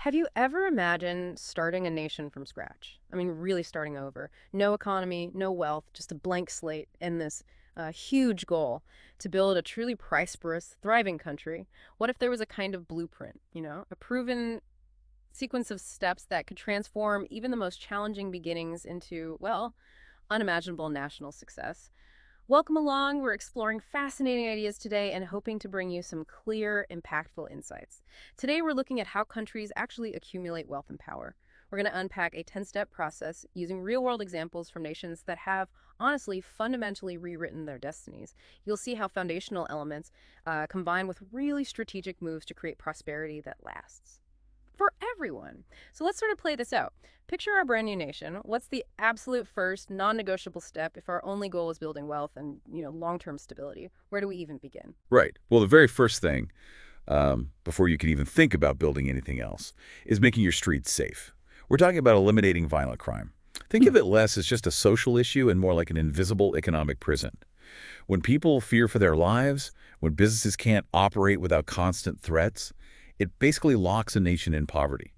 Have you ever imagined starting a nation from scratch? I mean, really starting over. No economy, no wealth, just a blank slate and this huge goal to build a truly prosperous, thriving country. What if there was a kind of blueprint, a proven sequence of steps that could transform even the most challenging beginnings into, well, unimaginable national success? Welcome along. We're exploring fascinating ideas today and hoping to bring you some clear, impactful insights. Today, we're looking at how countries actually accumulate wealth and power. We're going to unpack a 10-step process using real-world examples from nations that have, honestly, fundamentally rewritten their destinies. You'll see how foundational elements combine with really strategic moves to create prosperity that lasts for everyone. So let's sort of play this out. Picture our brand new nation. What's the absolute first non-negotiable step if our only goal is building wealth and, long-term stability? Where do we even begin? Right. Well, the very first thing, before you can even think about building anything else, is making your streets safe. We're talking about eliminating violent crime. Think of it less as just a social issue and more like an invisible economic prison. When people fear for their lives, when businesses can't operate without constant threats, it basically locks a nation in poverty.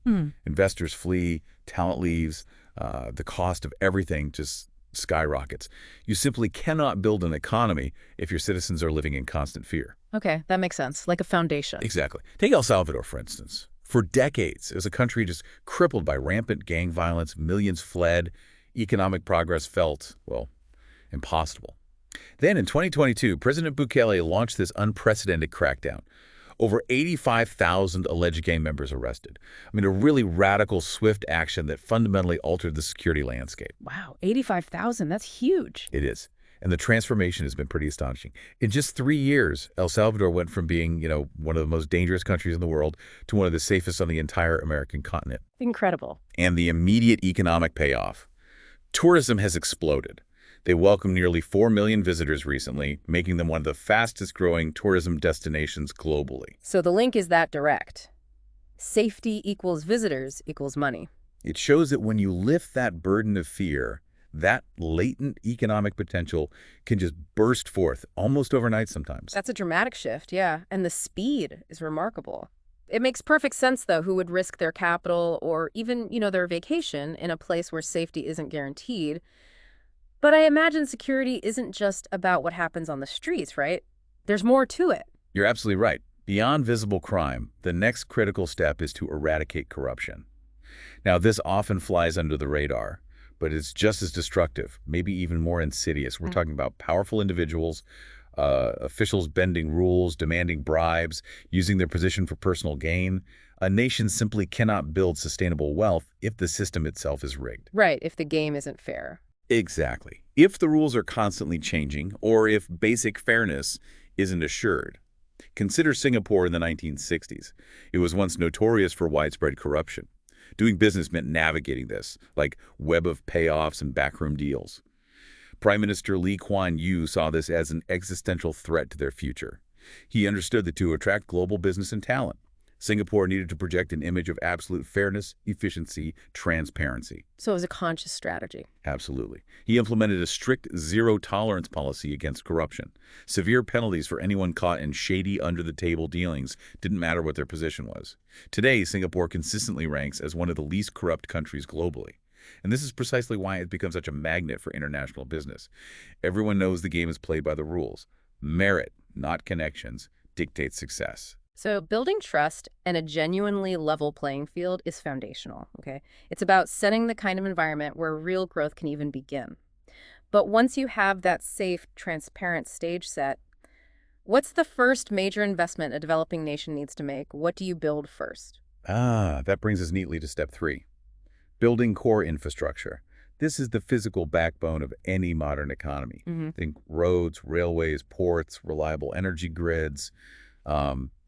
Investors flee, talent leaves, the cost of everything just skyrockets. You simply cannot build an economy if your citizens are living in constant fear. Okay, that makes sense. Like a foundation. Exactly. Take El Salvador, for instance. For decades, it was a country just crippled by rampant gang violence, millions fled, economic progress felt, well, impossible. Then in 2022, President Bukele launched this unprecedented crackdown. Over 85,000 alleged gang members arrested. I mean, a really radical, swift action that fundamentally altered the security landscape. Wow, 85,000, that's huge. It is. And the transformation has been pretty astonishing. In just 3 years, El Salvador went from being, one of the most dangerous countries in the world to one of the safest on the entire American continent. Incredible. And the immediate economic payoff. Tourism has exploded. They welcomed nearly 4 million visitors recently, making them one of the fastest-growing tourism destinations globally. So the link is that direct. Safety equals visitors equals money. It shows that when you lift that burden of fear, that latent economic potential can just burst forth almost overnight sometimes. That's a dramatic shift, yeah. And the speed is remarkable. It makes perfect sense, though, who would risk their capital or even, their vacation in a place where safety isn't guaranteed. But I imagine security isn't just about what happens on the streets, right? There's more to it. You're absolutely right. Beyond visible crime, the next critical step is to eradicate corruption. Now, this often flies under the radar, but it's just as destructive, maybe even more insidious. We're talking about powerful individuals, officials bending rules, demanding bribes, using their position for personal gain. A nation simply cannot build sustainable wealth if the system itself is rigged. Right, if the game isn't fair. Exactly. If the rules are constantly changing, or if basic fairness isn't assured. Consider Singapore in the 1960s. It was once notorious for widespread corruption. Doing business meant navigating this, like web of payoffs and backroom deals. Prime Minister Lee Kuan Yew saw this as an existential threat to their future. He understood that to attract global business and talent, Singapore needed to project an image of absolute fairness, efficiency, transparency. So it was a conscious strategy. Absolutely. He implemented a strict zero-tolerance policy against corruption. Severe penalties for anyone caught in shady, under-the-table dealings didn't matter what their position was. Today, Singapore consistently ranks as one of the least corrupt countries globally. And this is precisely why it's become such a magnet for international business. Everyone knows the game is played by the rules. Merit, not connections, dictates success. So building trust and a genuinely level playing field is foundational, okay? It's about setting the kind of environment where real growth can even begin. But once you have that safe, transparent stage set, what's the first major investment a developing nation needs to make? What do you build first? That brings us neatly to step 3. Building core infrastructure. This is the physical backbone of any modern economy. Think roads, railways, ports, reliable energy grids,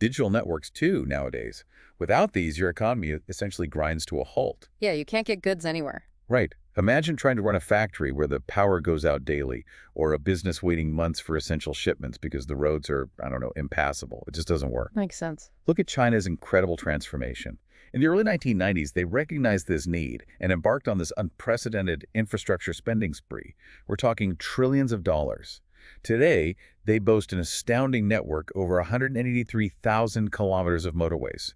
digital networks too nowadays. Without these, your economy essentially grinds to a halt. Yeah, you can't get goods anywhere. Right. Imagine trying to run a factory where the power goes out daily, or a business waiting months for essential shipments because the roads are, impassable. It just doesn't work. Makes sense. Look at China's incredible transformation. In the early 1990s, they recognized this need and embarked on this unprecedented infrastructure spending spree. We're talking trillions of dollars. Today, they boast an astounding network over 183,000 kilometers of motorways,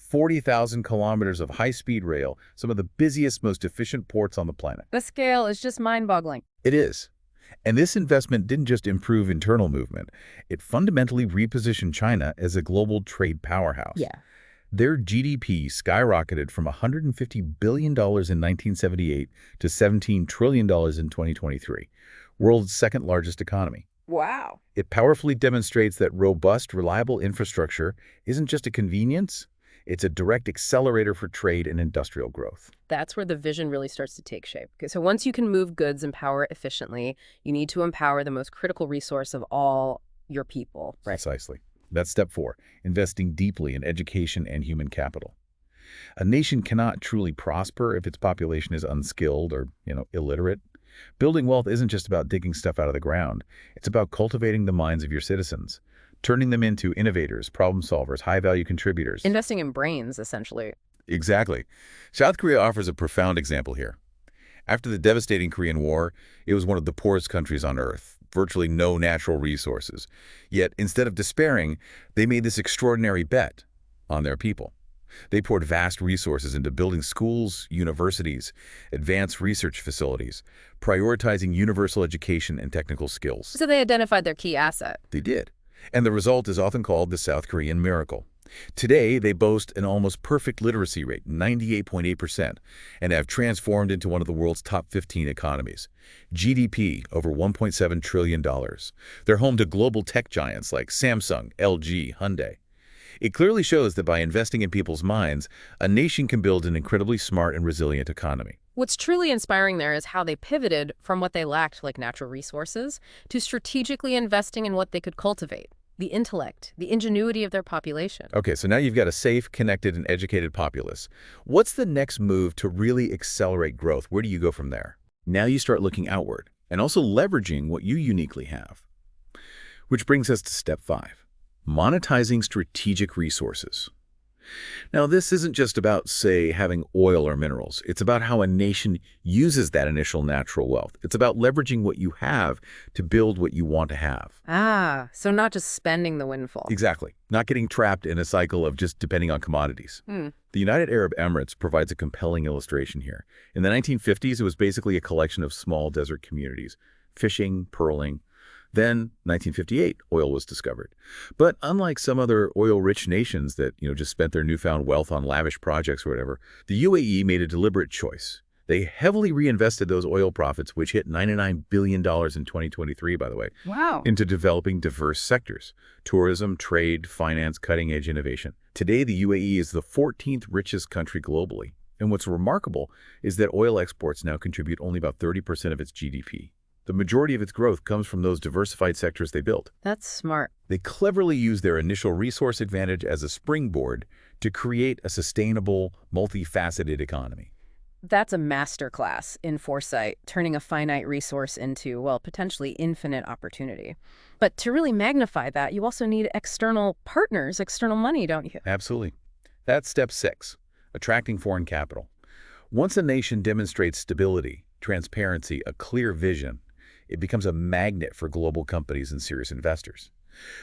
40,000 kilometers of high-speed rail, some of the busiest, most efficient ports on the planet. The scale is just mind-boggling. It is. And this investment didn't just improve internal movement. It fundamentally repositioned China as a global trade powerhouse. Yeah. Their GDP skyrocketed from $150 billion in 1978 to $17 trillion in 2023, world's second largest economy. Wow. It powerfully demonstrates that robust, reliable infrastructure isn't just a convenience, it's a direct accelerator for trade and industrial growth. That's where the vision really starts to take shape. Okay, so once you can move goods and power efficiently, you need to empower the most critical resource of all, your people. Right. Precisely. That's step 4, investing deeply in education and human capital. A nation cannot truly prosper if its population is unskilled or, illiterate. Building wealth isn't just about digging stuff out of the ground. It's about cultivating the minds of your citizens, turning them into innovators, problem solvers, high-value contributors. Investing in brains, essentially. Exactly. South Korea offers a profound example here. After the devastating Korean War, it was one of the poorest countries on Earth, virtually no natural resources. Yet, instead of despairing, they made this extraordinary bet on their people. They poured vast resources into building schools, universities, advanced research facilities, prioritizing universal education and technical skills. So they identified their key asset. They did. And the result is often called the South Korean miracle. Today, they boast an almost perfect literacy rate, 98.8%, and have transformed into one of the world's top 15 economies. GDP, over $1.7 trillion. They're home to global tech giants like Samsung, LG, Hyundai. It clearly shows that by investing in people's minds, a nation can build an incredibly smart and resilient economy. What's truly inspiring there is how they pivoted from what they lacked, like natural resources, to strategically investing in what they could cultivate, the intellect, the ingenuity of their population. Okay, so now you've got a safe, connected, and educated populace. What's the next move to really accelerate growth? Where do you go from there? Now you start looking outward and also leveraging what you uniquely have. Which brings us to step 5. Monetizing strategic resources. Now, this isn't just about, say, having oil or minerals. It's about how a nation uses that initial natural wealth. It's about leveraging what you have to build what you want to have. Ah, so not just spending the windfall. Exactly. Not getting trapped in a cycle of just depending on commodities. The United Arab Emirates provides a compelling illustration here. In the 1950s, it was basically a collection of small desert communities, fishing, pearling. Then, 1958, oil was discovered. But unlike some other oil-rich nations that, just spent their newfound wealth on lavish projects or whatever, the UAE made a deliberate choice. They heavily reinvested those oil profits, which hit $99 billion in 2023, by the way, Wow. into developing diverse sectors: tourism, trade, finance, cutting-edge innovation. Today, the UAE is the 14th richest country globally. And what's remarkable is that oil exports now contribute only about 30% of its GDP. The majority of its growth comes from those diversified sectors they built. That's smart. They cleverly use their initial resource advantage as a springboard to create a sustainable, multifaceted economy. That's a masterclass in foresight, turning a finite resource into, well, potentially infinite opportunity. But to really magnify that, you also need external partners, external money, don't you? Absolutely. That's step 6, attracting foreign capital. Once a nation demonstrates stability, transparency, a clear vision, it becomes a magnet for global companies and serious investors.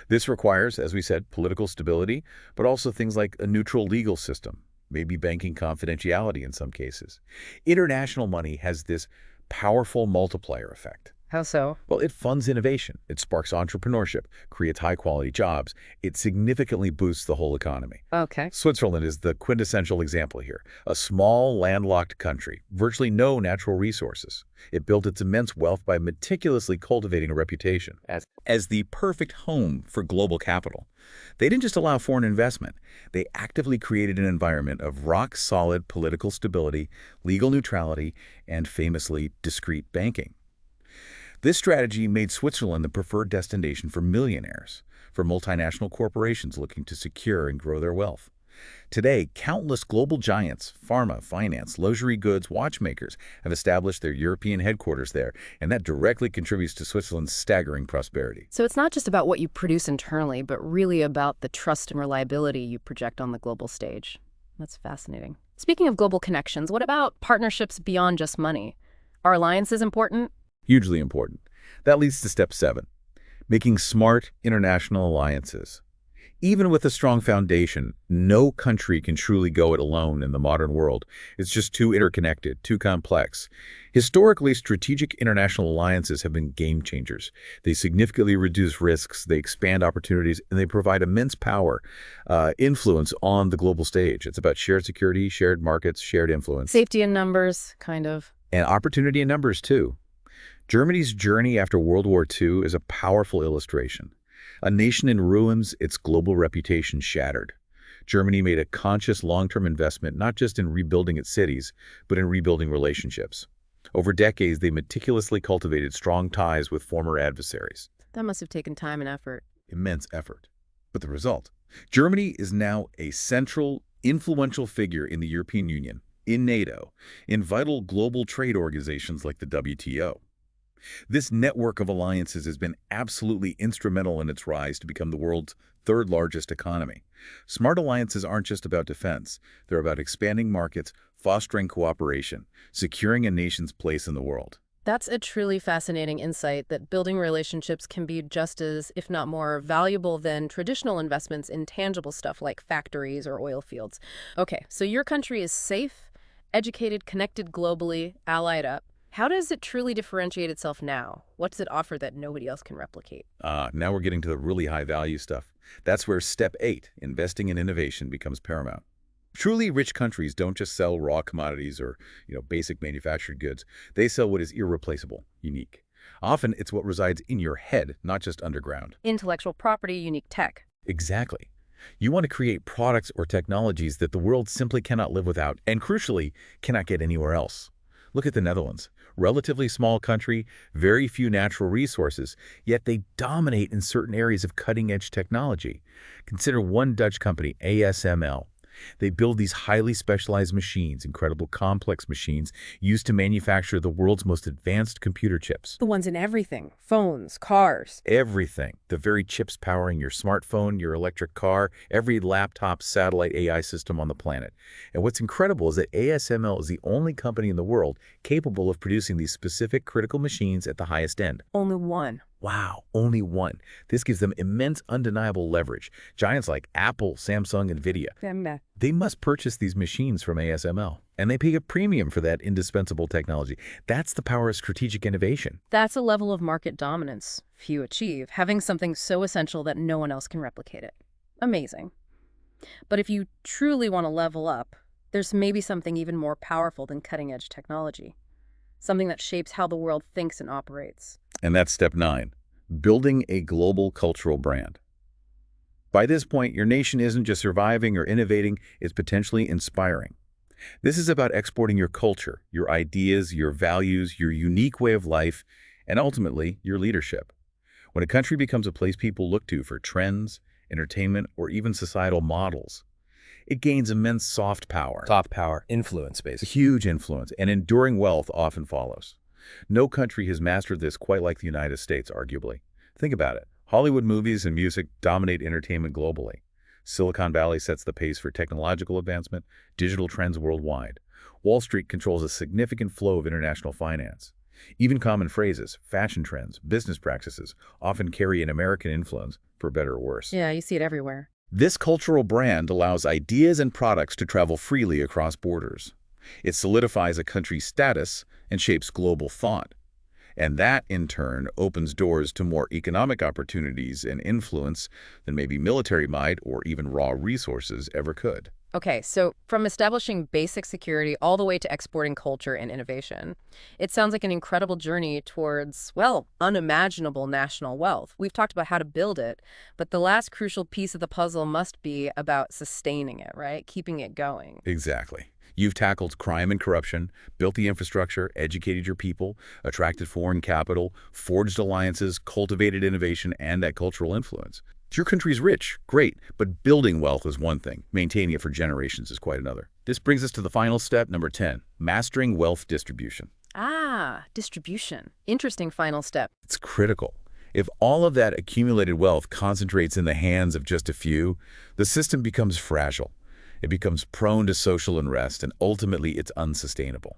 This requires, as we said, political stability, but also things like a neutral legal system, maybe banking confidentiality in some cases. International money has this powerful multiplier effect. How so? Well, it funds innovation, it sparks entrepreneurship, creates high-quality jobs, it significantly boosts the whole economy. Okay. Switzerland is the quintessential example here. A small, landlocked country, virtually no natural resources. It built its immense wealth by meticulously cultivating a reputation as the perfect home for global capital. They didn't just allow foreign investment. They actively created an environment of rock-solid political stability, legal neutrality, and famously discreet banking. This strategy made Switzerland the preferred destination for millionaires, for multinational corporations looking to secure and grow their wealth. Today, countless global giants, pharma, finance, luxury goods, watchmakers, have established their European headquarters there, and that directly contributes to Switzerland's staggering prosperity. So it's not just about what you produce internally, but really about the trust and reliability you project on the global stage. That's fascinating. Speaking of global connections, what about partnerships beyond just money? Are alliances important? Hugely important. That leads to step 7, making smart international alliances. Even with a strong foundation, no country can truly go it alone in the modern world. It's just too interconnected, too complex. Historically, strategic international alliances have been game changers. They significantly reduce risks, they expand opportunities, and they provide immense power, influence on the global stage. It's about shared security, shared markets, shared influence. Safety in numbers, kind of. And opportunity in numbers, too. Germany's journey after World War II is a powerful illustration. A nation in ruins, its global reputation shattered. Germany made a conscious long-term investment not just in rebuilding its cities, but in rebuilding relationships. Over decades, they meticulously cultivated strong ties with former adversaries. That must have taken time and effort. Immense effort. But the result? Germany is now a central, influential figure in the European Union, in NATO, in vital global trade organizations like the WTO. This network of alliances has been absolutely instrumental in its rise to become the world's third largest economy. Smart alliances aren't just about defense. They're about expanding markets, fostering cooperation, securing a nation's place in the world. That's a truly fascinating insight that building relationships can be just as, if not more, valuable than traditional investments in tangible stuff like factories or oil fields. Okay, so your country is safe, educated, connected globally, allied up. How does it truly differentiate itself now? What does it offer that nobody else can replicate? Now we're getting to the really high-value stuff. That's where step 8, investing in innovation, becomes paramount. Truly rich countries don't just sell raw commodities or, basic manufactured goods. They sell what is irreplaceable, unique. Often it's what resides in your head, not just underground. Intellectual property, unique tech. Exactly. You want to create products or technologies that the world simply cannot live without, and crucially, cannot get anywhere else. Look at the Netherlands. Relatively small country, very few natural resources, yet they dominate in certain areas of cutting-edge technology. Consider one Dutch company, ASML. They build these highly specialized machines, incredible complex machines, used to manufacture the world's most advanced computer chips. The ones in everything. Phones, cars. Everything. The very chips powering your smartphone, your electric car, every laptop, satellite, AI system on the planet. And what's incredible is that ASML is the only company in the world capable of producing these specific critical machines at the highest end. Only one. Wow, only one. This gives them immense undeniable leverage. Giants like Apple, Samsung, and NVIDIA, they must purchase these machines from ASML. And they pay a premium for that indispensable technology. That's the power of strategic innovation. That's a level of market dominance few achieve, having something so essential that no one else can replicate it. Amazing. But if you truly want to level up, there's maybe something even more powerful than cutting-edge technology. Something that shapes how the world thinks and operates. And that's step 9, building a global cultural brand. By this point, your nation isn't just surviving or innovating, it's potentially inspiring. This is about exporting your culture, your ideas, your values, your unique way of life, and ultimately, your leadership. When a country becomes a place people look to for trends, entertainment, or even societal models, it gains immense soft power. Soft power, influence, basically. Huge influence, and enduring wealth often follows. No country has mastered this quite like the United States, arguably. Think about it. Hollywood movies and music dominate entertainment globally. Silicon Valley sets the pace for technological advancement, digital trends worldwide. Wall Street controls a significant flow of international finance. Even common phrases, fashion trends, business practices often carry an American influence, for better or worse. Yeah, you see it everywhere. This cultural brand allows ideas and products to travel freely across borders. It solidifies a country's status and shapes global thought. And that, in turn, opens doors to more economic opportunities and influence than maybe military might or even raw resources ever could. Okay, so from establishing basic security all the way to exporting culture and innovation, it sounds like an incredible journey towards, well, unimaginable national wealth. We've talked about how to build it, but the last crucial piece of the puzzle must be about sustaining it, right? Keeping it going. Exactly. You've tackled crime and corruption, built the infrastructure, educated your people, attracted foreign capital, forged alliances, cultivated innovation, and that cultural influence. Your country's rich, great, but building wealth is one thing. Maintaining it for generations is quite another. This brings us to the final step, number 10, mastering wealth distribution. Ah, distribution. Interesting final step. It's critical. If all of that accumulated wealth concentrates in the hands of just a few, the system becomes fragile. It becomes prone to social unrest, and ultimately it's unsustainable.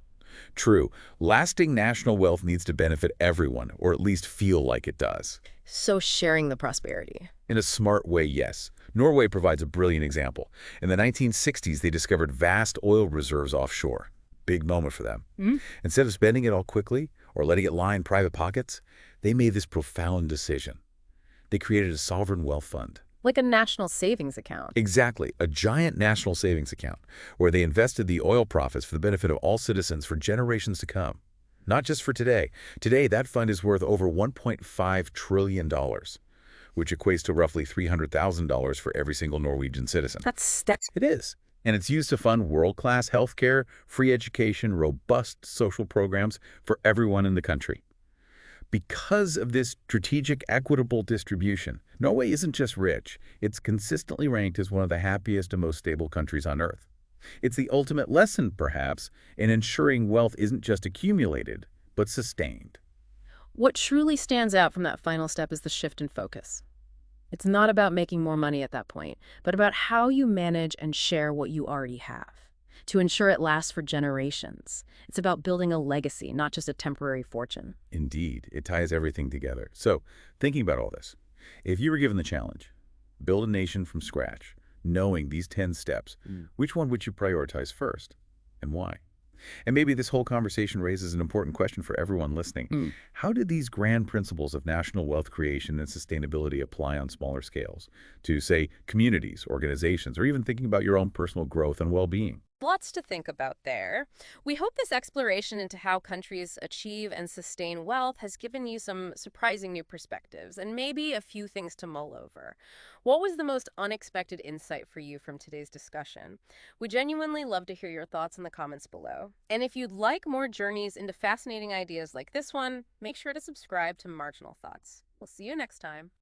True, lasting national wealth needs to benefit everyone, or at least feel like it does. So sharing the prosperity. In a smart way, yes. Norway provides a brilliant example. In the 1960s, they discovered vast oil reserves offshore. Big moment for them. Mm. Instead of spending it all quickly or letting it lie in private pockets, they made this profound decision. They created a sovereign wealth fund. Like a national savings account. Exactly, a giant national savings account where they invested the oil profits for the benefit of all citizens for generations to come. Not just for today. Today, that fund is worth over $1.5 trillion, which equates to roughly $300,000 for every single Norwegian citizen. That's It is. And it's used to fund world-class healthcare, free education, robust social programs for everyone in the country. Because of this strategic, equitable distribution, Norway isn't just rich. It's consistently ranked as one of the happiest and most stable countries on Earth. It's the ultimate lesson, perhaps, in ensuring wealth isn't just accumulated, but sustained. What truly stands out from that final step is the shift in focus. It's not about making more money at that point, but about how you manage and share what you already have to ensure it lasts for generations. It's about building a legacy, not just a temporary fortune. Indeed, it ties everything together. So, thinking about all this, if you were given the challenge, build a nation from scratch, knowing these 10 steps, which one would you prioritize first and why? And maybe this whole conversation raises an important question for everyone listening. How do these grand principles of national wealth creation and sustainability apply on smaller scales to, say, communities, organizations, or even thinking about your own personal growth and well-being? Lots to think about there. We hope this exploration into how countries achieve and sustain wealth has given you some surprising new perspectives and maybe a few things to mull over. What was the most unexpected insight for you from today's discussion? We genuinely love to hear your thoughts in the comments below. And if you'd like more journeys into fascinating ideas like this one, make sure to subscribe to Marginal Thoughts. We'll see you next time.